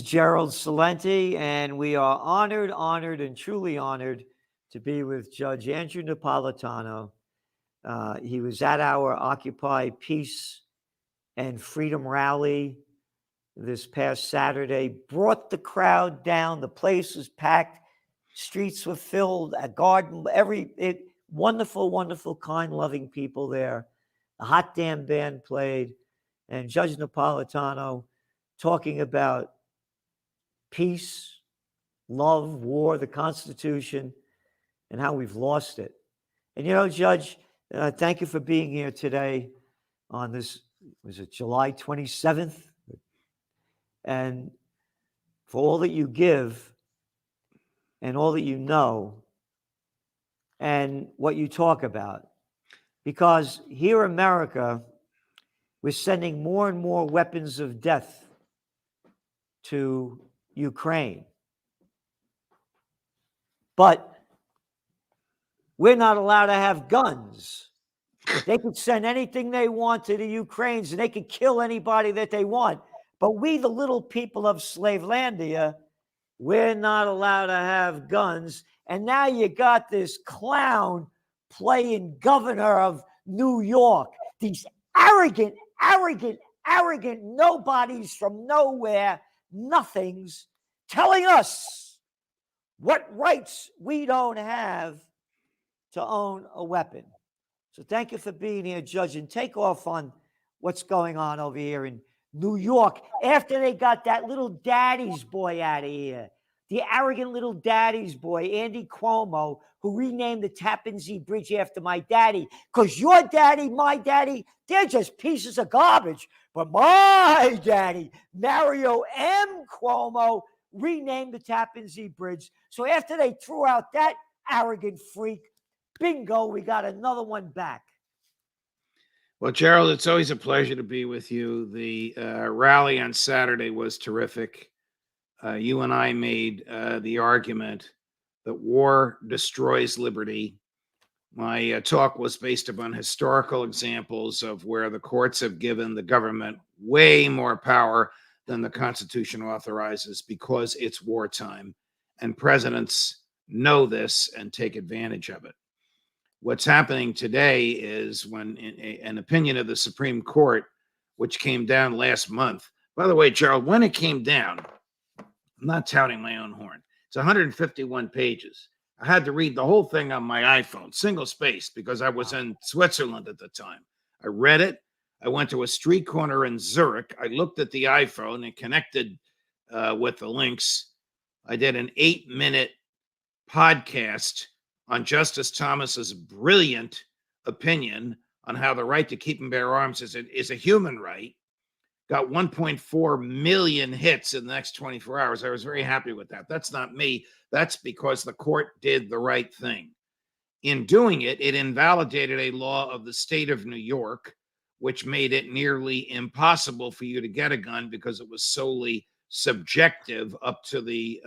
Gerald Salenti, and we are honored, and truly honored to be with Judge Andrew Napolitano. He was at our Occupy Peace and Freedom rally this past Saturday, brought the crowd down. The place was packed. Streets were filled, a garden, wonderful, wonderful, kind, loving people there. A hot damn band played, and Judge Napolitano talking about peace, love, war, the Constitution, and how we've lost it. And Judge, thank you for being here today on this, was it July 27th? And for all that you give and all that you know and what you talk about. Because here in America, we're sending more and more weapons of death to Ukraine. But we're not allowed to have guns. They could send anything they want to the Ukrainians, and they could kill anybody that they want. But we, the little people of Slavelandia, we're not allowed to have guns. And now you got this clown playing governor of New York. These arrogant nobodies from nowhere, nothings, telling us what rights we don't have to own a weapon. So thank you for being here, Judge, and take off on what's going on over here in New York after they got that little daddy's boy out of here. The arrogant little daddy's boy, Andy Cuomo, who renamed the Tappan Zee Bridge after my daddy. Because your daddy, my daddy, they're just pieces of garbage. But my daddy, Mario M. Cuomo, renamed the Tappan Zee Bridge. So after they threw out that arrogant freak, bingo, we got another one back. Well, Gerald, it's always a pleasure to be with you. The rally on Saturday was terrific. You and I made the argument that war destroys liberty. My talk was based upon historical examples of where the courts have given the government way more power than the Constitution authorizes because it's wartime. And presidents know this and take advantage of it. What's happening today is when an opinion of the Supreme Court, which came down last month, by the way, Gerald, when it came down, I'm not touting my own horn. It's 151 pages. I had to read the whole thing on my iPhone, single spaced, because I was in Switzerland at the time. I read it. I went to a street corner in Zurich. I looked at the iPhone and connected with the links. I did an 8-minute podcast on Justice Thomas's brilliant opinion on how the right to keep and bear arms is a human right. Got 1.4 million hits in the next 24 hours. I was very happy with that. That's not me. That's because the court did the right thing. In doing it, it invalidated a law of the state of New York, which made it nearly impossible for you to get a gun because it was solely subjective up to the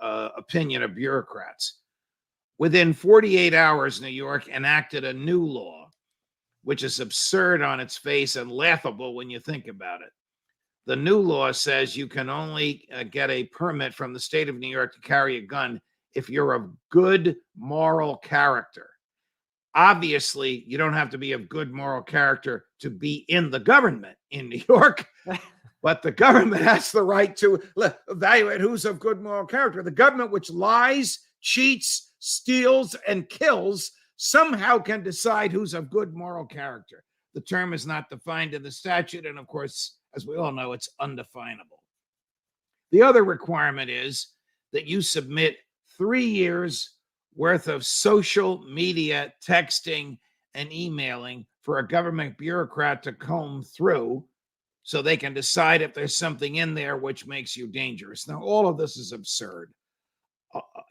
opinion of bureaucrats. Within 48 hours, New York enacted a new law, which is absurd on its face and laughable when you think about it. The new law says you can only get a permit from the state of New York to carry a gun if you're of good moral character. Obviously, you don't have to be of good moral character to be in the government in New York, but the government has the right to evaluate who's of good moral character. The government, which lies, cheats, steals, and kills, somehow can decide who's of good moral character. The term is not defined in the statute, and of course, as we all know, it's undefinable. The other requirement is that you submit 3 years worth of social media texting and emailing for a government bureaucrat to comb through so they can decide if there's something in there which makes you dangerous. Now, all of this is absurd.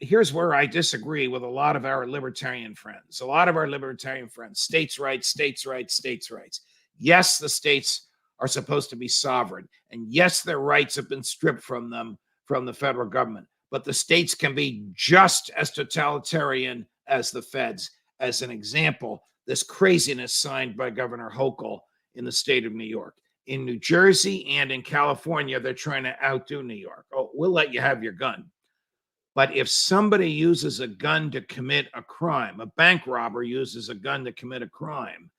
Here's where I disagree with a lot of our libertarian friends. States' rights, states' rights, states' rights. Yes, the states are supposed to be sovereign. And yes, their rights have been stripped from them from the federal government. But the states can be just as totalitarian as the feds. As an example, this craziness signed by Governor Hochul in the state of New York. in New Jersey and in California, they're trying to outdo New York. Oh, we'll let you have your gun. But if somebody uses a gun to commit a crime, a bank robber uses a gun to commit a crime,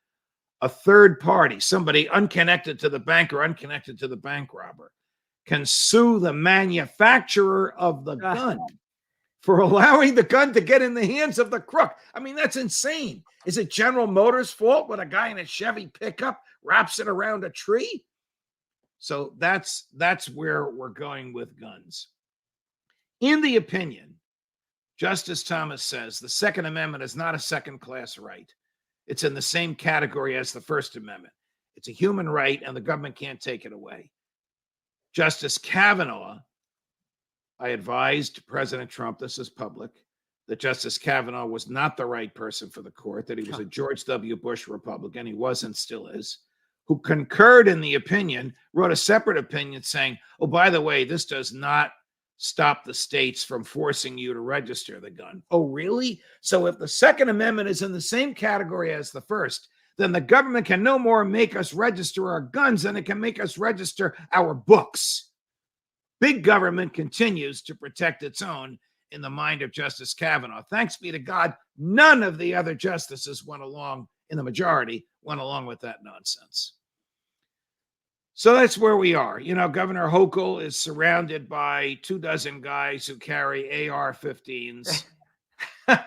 a third party, somebody unconnected to the bank or unconnected to the bank robber, can sue the manufacturer of the gun for allowing the gun to get in the hands of the crook. I mean, that's insane. Is it General Motors' fault when a guy in a Chevy pickup wraps it around a tree? So that's where we're going with guns. In the opinion, Justice Thomas says the Second Amendment is not a second-class right. It's in the same category as the First Amendment. It's a human right, and the government can't take it away. Justice Kavanaugh, I advised President Trump, this is public, that Justice Kavanaugh was not the right person for the court, that he was a George W. Bush Republican. He was and still is, who concurred in the opinion, wrote a separate opinion saying, oh, by the way, this does not stop the states from forcing you to register the gun. Oh, really? So if the Second Amendment is in the same category as the First, then the government can no more make us register our guns than it can make us register our books. Big government continues to protect its own in the mind of Justice Kavanaugh. Thanks be to God, none of the other justices went along, in the majority, went along with that nonsense. So that's where we are. You know, Governor Hochul is surrounded by 24 guys who carry AR-15s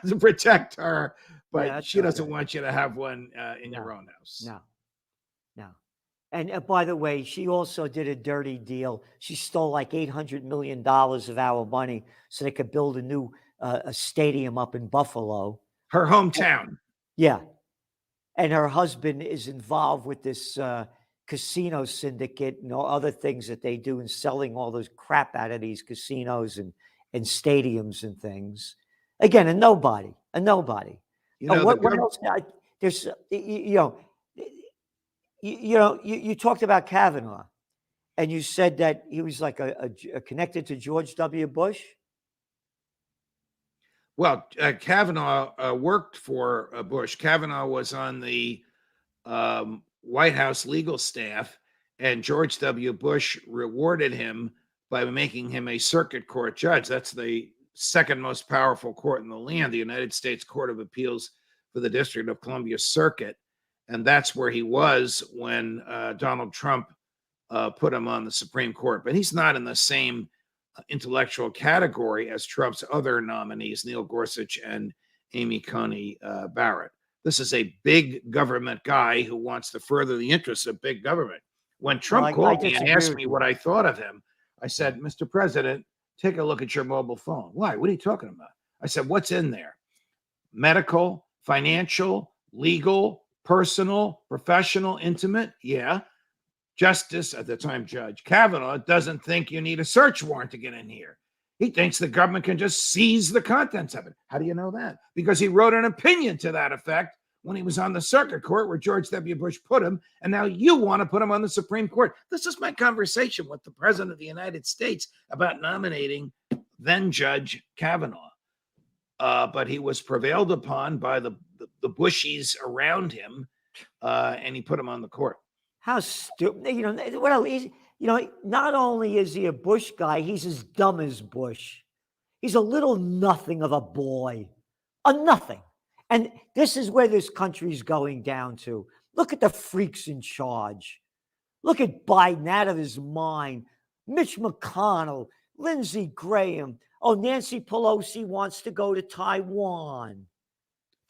to protect her, but Yeah, she doesn't want you to have one in your own house. No. And by the way, she also did a dirty deal. She stole like $800 million of our money so they could build a new a stadium up in Buffalo. Her hometown. Yeah. And her husband is involved with this casino syndicate and all other things that they do in selling all this crap out of these casinos and stadiums and things. Again, a nobody. You know, What else? There's, you talked about Kavanaugh, and you said that he was like a connected to George W. Bush. Well, Kavanaugh worked for Bush. Kavanaugh was on the White House legal staff, and George W. Bush rewarded him by making him a circuit court judge. That's the second most powerful court in the land, the United States Court of Appeals for the District of Columbia Circuit. And that's where he was when Donald Trump put him on the Supreme Court. But he's not in the same intellectual category as Trump's other nominees, Neil Gorsuch and Amy Coney Barrett. This is a big government guy who wants to further the interests of big government. When Trump called me and asked me what I thought of him, I said, Mr. President, take a look at your mobile phone. Why? What are you talking about? I said, what's in there? Medical, financial, legal, personal, professional, intimate? Yeah. Justice, at the time, Judge Kavanaugh doesn't think you need a search warrant to get in here. He thinks the government can just seize the contents of it. How do you know that? Because he wrote an opinion to that effect when he was on the circuit court where George W. Bush put him, and now you want to put him on the Supreme Court. This is my conversation with the President of the United States about nominating then Judge Kavanaugh. But he was prevailed upon by the Bushies around him, and he put him on the court. How stupid! What else? Not only is he a Bush guy, he's as dumb as Bush. He's a little nothing of a boy, a nothing. And this is where this country's going down to. Look at the freaks in charge. Look at Biden out of his mind. Mitch McConnell, Lindsey Graham. Oh, Nancy Pelosi wants to go to Taiwan.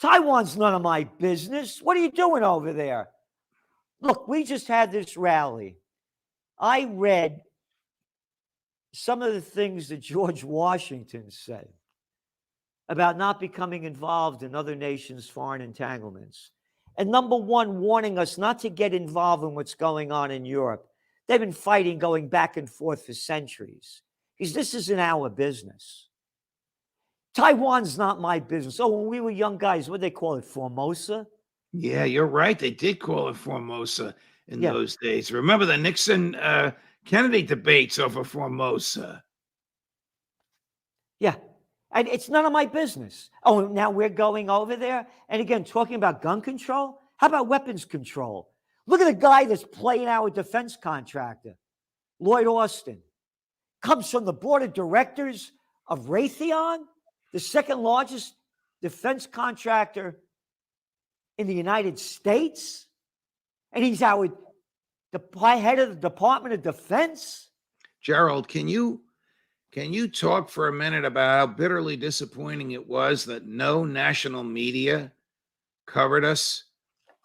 Taiwan's none of my business. What are you doing over there? Look, we just had this rally. I read some of the things that George Washington said about not becoming involved in other nations' foreign entanglements. And number one, warning us not to get involved in what's going on in Europe. They've been fighting going back and forth for centuries. Because this isn't our business. Taiwan's not my business. Oh, when we were young guys, what did they call it? Formosa? Yeah, you're right. They did call it Formosa in those days. Remember the Nixon Kennedy debates over Formosa? Yeah. And it's none of my business. Oh, now we're going over there? And again, talking about gun control? How about weapons control? Look at the guy that's playing our defense contractor, Lloyd Austin. Comes from the board of directors of Raytheon, the second largest defense contractor in the United States. And he's our head of the Department of Defense. Gerald, can you talk for a minute about how bitterly disappointing it was that no national media covered us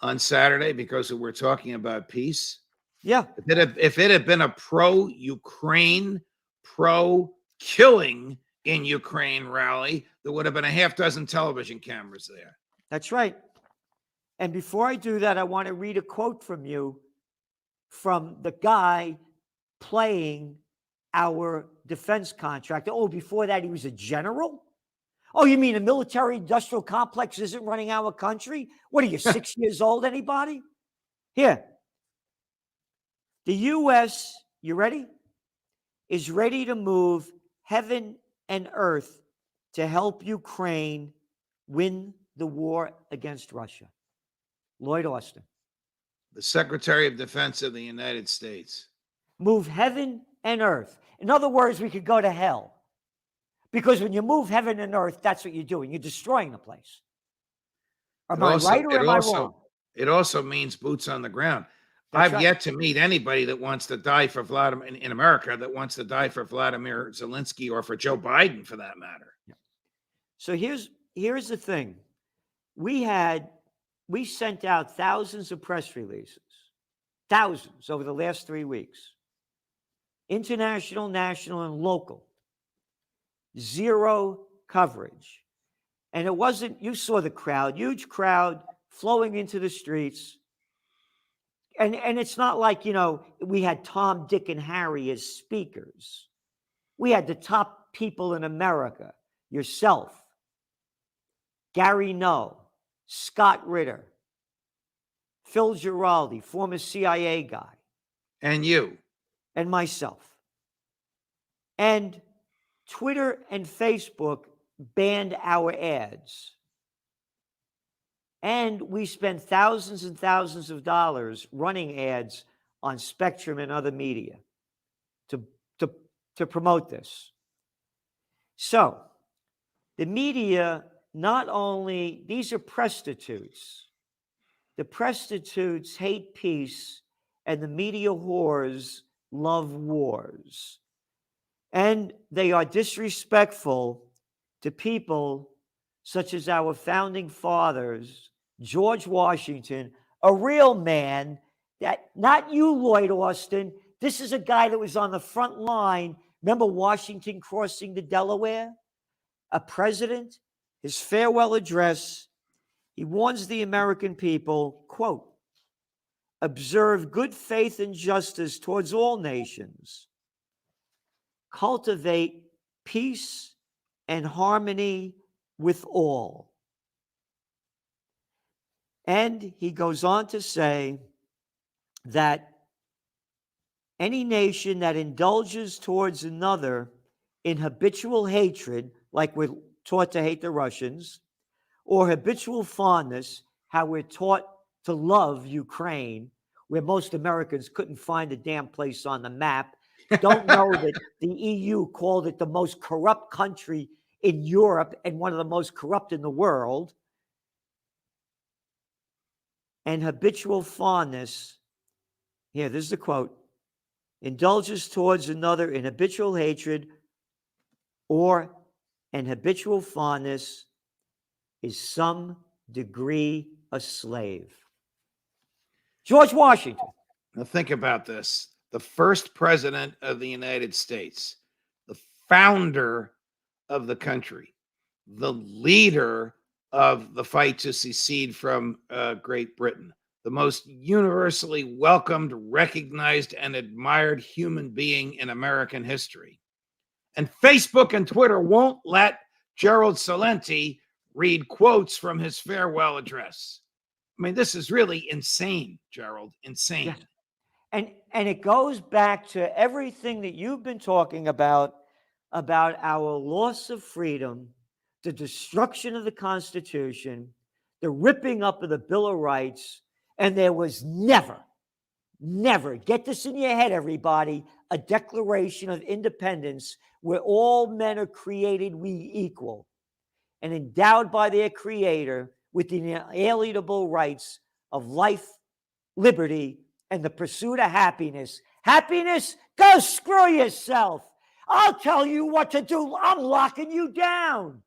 on Saturday because we're talking about peace? Yeah. If it had been a pro-Ukraine, pro-killing in Ukraine rally, there would have been a half dozen television cameras there. That's right. And before I do that, I want to read a quote from you from the guy playing our defense contractor. Oh, before that, he was a general? Oh, you mean a military industrial complex isn't running our country? What are you, 6 years old, anybody? Here. The U.S., you ready? Is ready to move heaven and earth to help Ukraine win the war against Russia. Lloyd Austin. The Secretary of Defense of the United States. Move heaven and earth. In other words, we could go to hell. Because when you move heaven and earth, that's what you're doing. You're destroying the place. Am I right or am I wrong? It also means boots on the ground. That's I've right. yet to meet anybody that wants to die for Vladimir in America that wants to die for Vladimir Zelensky or for Joe Biden, for that matter. So here's the thing. We sent out thousands of press releases, thousands over the last 3 weeks. International, national, and local. Zero coverage. And it wasn't, you saw the crowd, huge crowd flowing into the streets. And it's not like, we had Tom, Dick, and Harry as speakers. We had the top people in America, yourself, Gary Null, Scott Ritter, Phil Giraldi, former CIA guy. And you. And myself. And Twitter and Facebook banned our ads. And we spent thousands and thousands of dollars running ads on Spectrum and other media to promote this. So the media, not only, these are prostitutes. The prostitutes hate peace, and the media whores love wars. And they are disrespectful to people such as our founding fathers, George Washington, a real man, that not you, Lloyd Austin. This is a guy that was on the front line. Remember Washington crossing the Delaware? A president, his farewell address, he warns the American people, quote, observe good faith and justice towards all nations. Cultivate peace and harmony with all. And he goes on to say that any nation that indulges towards another in habitual hatred, like we're taught to hate the Russians, or habitual fondness, how we're taught to love Ukraine, where most Americans couldn't find a damn place on the map, don't know that the EU called it the most corrupt country in Europe and one of the most corrupt in the world. And habitual fondness, here, this is the quote, indulges towards another in habitual hatred or an habitual fondness is some degree a slave. George Washington. Now think about this. The first president of the United States, the founder of the country, the leader of the fight to secede from Great Britain, the most universally welcomed, recognized, and admired human being in American history. And Facebook and Twitter won't let Gerald Celente read quotes from his farewell address. I mean, this is really insane, Gerald, insane. Yeah. And it goes back to everything that you've been talking about our loss of freedom, the destruction of the Constitution, the ripping up of the Bill of Rights, and there was never never, get this in your head, everybody, a Declaration of Independence where all men are created we equal and endowed by their creator with the inalienable rights of life, liberty, and the pursuit of happiness. Happiness? Go screw yourself. I'll tell you what to do. I'm locking you down.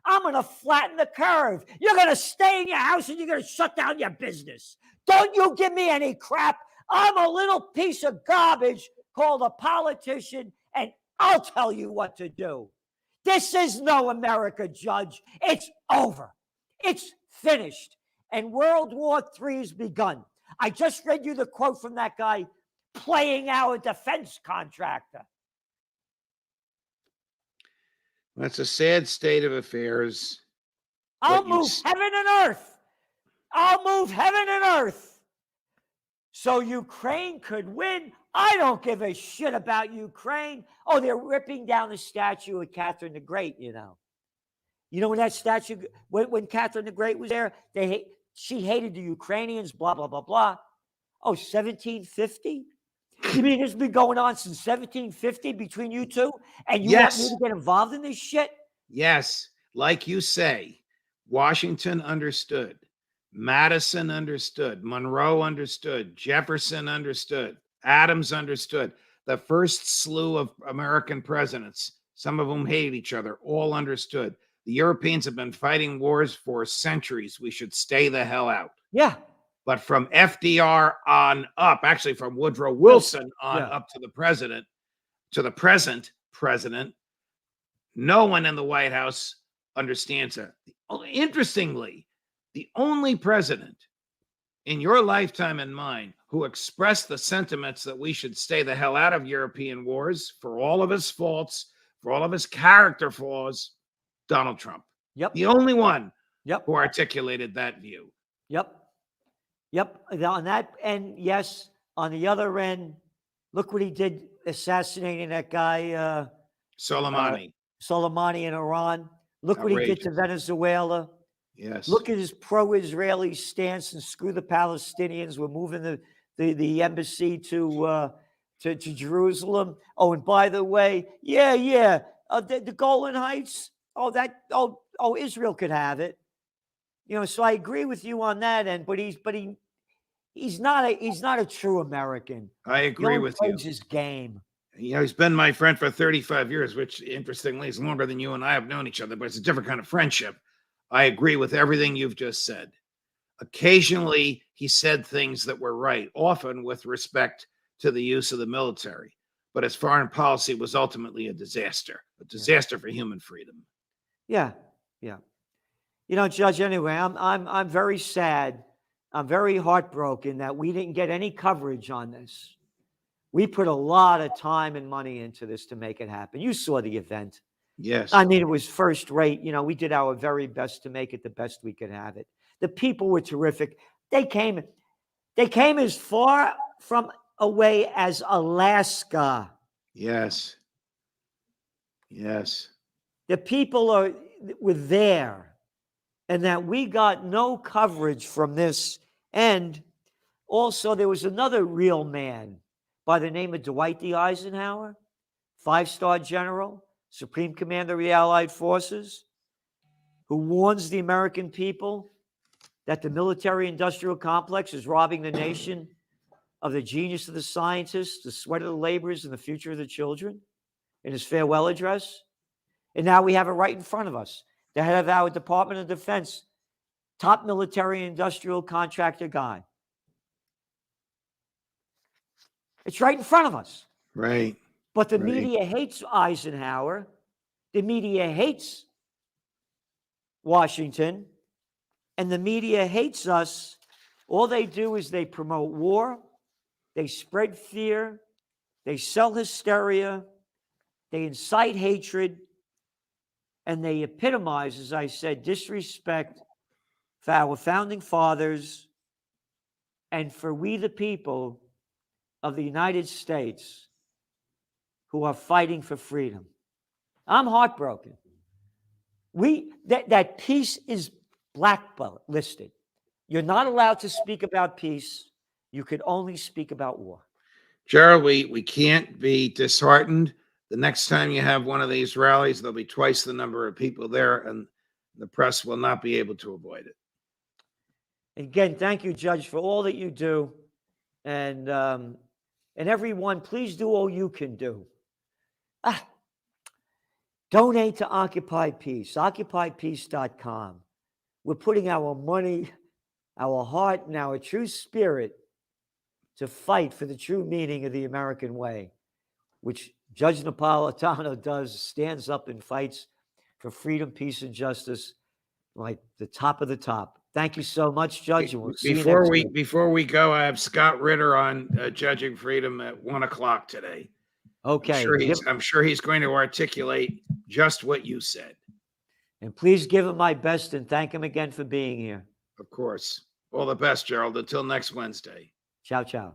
I'm going to flatten the curve. You're going to stay in your house and you're going to shut down your business. Don't you give me any crap. I'm a little piece of garbage called a politician, and I'll tell you what to do. This is no America, Judge. It's over. It's finished. And World War III has begun. I just read you the quote from that guy playing our defense contractor. That's a sad state of affairs. I'll move heaven and earth. I'll move heaven and earth so Ukraine could win. I don't give a shit about Ukraine. Oh, they're ripping down the statue of Catherine the Great, you know. You know when that statue, when Catherine the Great was there, she hated the Ukrainians, blah, blah, blah, blah. Oh, 1750? You mean it's been going on since 1750 between you two? And you want me to get involved in this shit? Yes. Like you say, Washington understood. Madison understood. Monroe understood. Jefferson understood. Adams understood. The first slew of American presidents, some of whom hated each other, all understood. The Europeans have been fighting wars for centuries. We should stay the hell out. Yeah. But from FDR on up, actually from Woodrow Wilson on up to the president, to the present president, no one in the White House understands it. Interestingly, the only president in your lifetime and mine who expressed the sentiments that we should stay the hell out of European wars for all of his faults, for all of his character flaws, Donald Trump. Yep. The only one who articulated that view. Yep. On that end, yes. On the other end, look what he did assassinating that guy. Soleimani. Soleimani in Iran. Look what he did to Venezuela. Yes. Look at his pro-Israeli stance and screw the Palestinians. We're moving the embassy to Jerusalem. Oh, and by the way, the Golan Heights. Israel could have it. You know, so I agree with you on that end, but he's not a true American. I agree with you. His game. You know, he's been my friend for 35 years, which interestingly is longer than you and I have known each other, but it's a different kind of friendship. I agree with everything you've just said. Occasionally, he said things that were right, often with respect to the use of the military. But his foreign policy was ultimately a disaster for human freedom. Yeah. You know, Judge, anyway, I'm very sad. I'm very heartbroken that we didn't get any coverage on this. We put a lot of time and money into this to make it happen. You saw the event. Yes. I mean, it was first rate. You know, we did our very best to make it the best we could have it. The people were terrific. They came as far from away as Alaska. Yes. The people were there. And that we got no coverage from this. And also, there was another real man by the name of Dwight D. Eisenhower, 5-star general, Supreme Commander of the Allied Forces, who warns the American people that the military-industrial complex is robbing the nation of the genius of the scientists, the sweat of the laborers, and the future of the children in his farewell address. And now we have it right in front of us. The head of our Department of Defense, top military industrial contractor guy. It's right in front of us. Right. But the media hates Eisenhower. The media hates Washington. And the media hates us. All they do is they promote war. They spread fear. They sell hysteria. They incite hatred. And they epitomize, as I said, disrespect for our founding fathers and for we the people of the United States who are fighting for freedom. I'm heartbroken. That peace is blacklisted. You're not allowed to speak about peace You could only speak about war. Gerald, we can't be disheartened. The next time you have one of these rallies, there'll be twice the number of people there, and the press will not be able to avoid it. Again, thank you, Judge, for all that you do. And everyone, please do all you can do. Donate to Occupy Peace, occupypeace.com. We're putting our money, our heart, and our true spirit to fight for the true meaning of the American way, which Judge Napolitano does, stands up and fights for freedom, peace, and justice like the top of the top. Thank you so much, Judge. And we'll see you next week. Before we go, I have Scott Ritter on Judging Freedom at 1:00 today. Okay. I'm sure he's going to articulate just what you said. And please give him my best and thank him again for being here. Of course. All the best, Gerald. Until next Wednesday. Ciao, ciao.